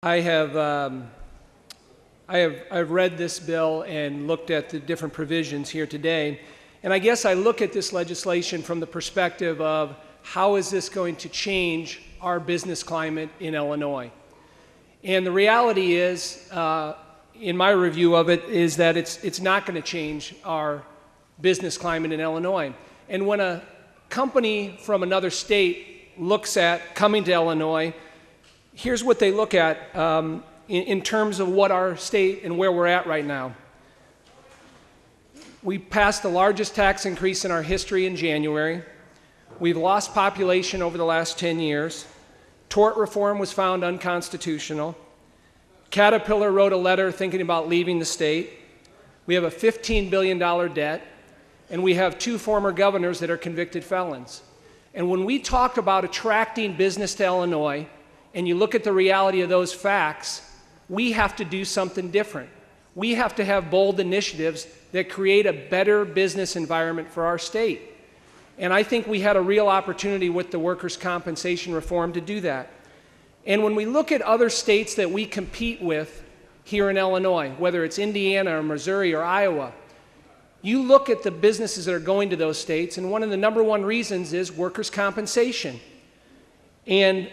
I have I've read this bill and looked at the different provisions here today, and I guess I look at this legislation from the perspective of how is this going to change our business climate in Illinois. And the reality is, in my review of it, is that it's not going to change our business climate in Illinois. And when a company from another state looks at coming to Illinois, here's what they look at in terms of what our state and where we're at right now. We passed the largest tax increase in our history in January. We've lost population over the last 10 years. Tort reform was found unconstitutional. Caterpillar wrote a letter thinking about leaving the state. We have a $15 billion debt, and we have 2 former governors that are convicted felons. And when we talk about attracting business to Illinois, and you look at the reality of those facts, we have to do something different. We have to have bold initiatives that create a better business environment for our state. And I think we had a real opportunity with the workers' compensation reform to do that. And when we look at other states that we compete with here in Illinois, whether it's Indiana or Missouri or Iowa, you look at the businesses that are going to those states, and one of the number one reasons is workers' compensation. And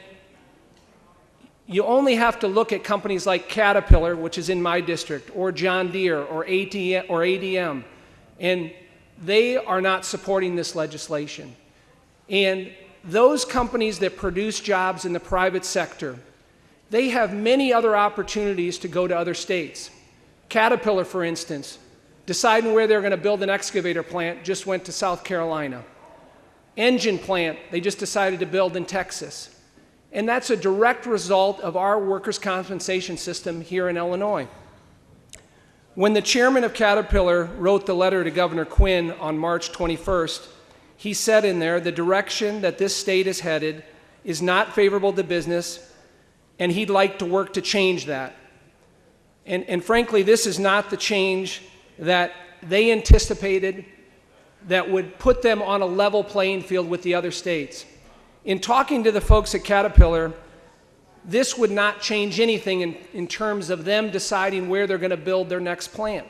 you only have to look at companies like Caterpillar, which is in my district, or John Deere, or ADM, and they are not supporting this legislation. And those companies that produce jobs in the private sector, they have many other opportunities to go to other states. Caterpillar, for instance, deciding where they're going to build an excavator plant, just went to South Carolina. Engine plant, they just decided to build in Texas. And that's a direct result of our workers' compensation system here in Illinois. When the chairman of Caterpillar wrote the letter to Governor Quinn on March 21st, he said in there, the direction that this state is headed is not favorable to business, and he'd like to work to change that. And frankly, this is not the change that they anticipated that would put them on a level playing field with the other states. In talking to the folks at Caterpillar, this would not change anything in terms of them deciding where they're going to build their next plant.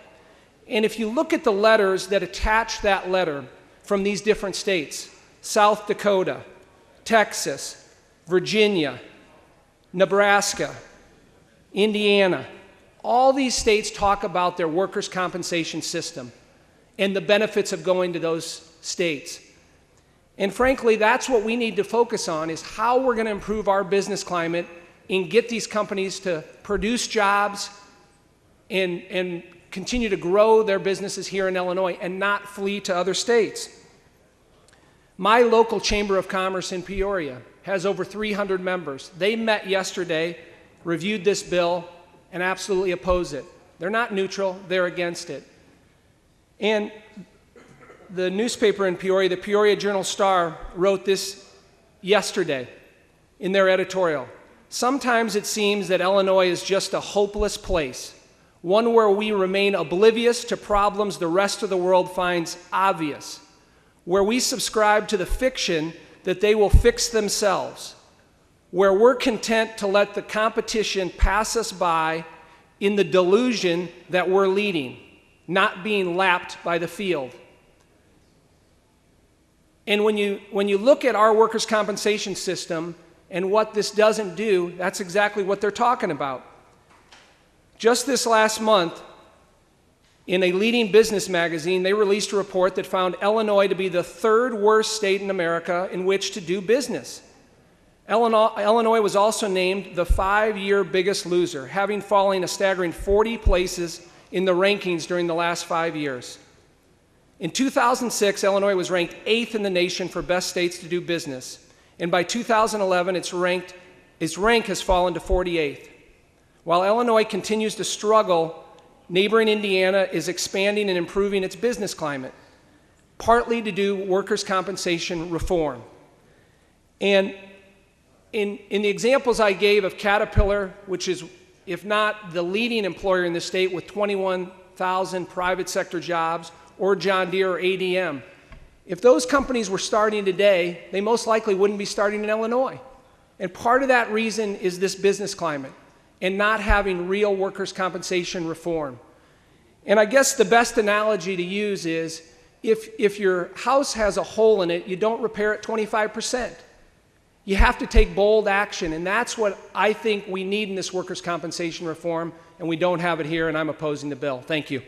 And if you look at the letters that attach that letter from these different states, South Dakota, Texas, Virginia, Nebraska, Indiana, all these states talk about their workers' compensation system and the benefits of going to those states. And frankly, that's what we need to focus on, is how we're going to improve our business climate and get these companies to produce jobs and continue to grow their businesses here in Illinois and not flee to other states. My local Chamber of Commerce in Peoria has over 300 members. They met yesterday, reviewed this bill, and absolutely oppose it. They're not neutral, they're against it. And the newspaper in Peoria, the Peoria Journal-Star, wrote this yesterday in their editorial. Sometimes it seems that Illinois is just a hopeless place, one where we remain oblivious to problems the rest of the world finds obvious, where we subscribe to the fiction that they will fix themselves, where we're content to let the competition pass us by in the delusion that we're leading, not being lapped by the field. And when you look at our workers' compensation system and what this doesn't do, that's exactly what they're talking about. Just this last month, in a leading business magazine, they released a report that found Illinois to be the 3rd worst state in America in which to do business. Illinois was also named the 5-year biggest loser, having fallen a staggering 40 places in the rankings during the last 5 years. In 2006, Illinois was ranked 8th in the nation for best states to do business. And by 2011, its rank has fallen to 48th. While Illinois continues to struggle, neighboring Indiana is expanding and improving its business climate, partly to do workers' compensation reform. And in the examples I gave of Caterpillar, which is, if not the leading employer in the state with 21,000 private sector jobs, or John Deere or ADM, if those companies were starting today, they most likely wouldn't be starting in Illinois. And part of that reason is this business climate. and not having real workers' compensation reform. And I guess the best analogy to use is if your house has a hole in it, you don't repair it 25%. You have to take bold action, and that's what I think we need in this workers' compensation reform, and we don't have it here, and I'm opposing the bill. Thank you.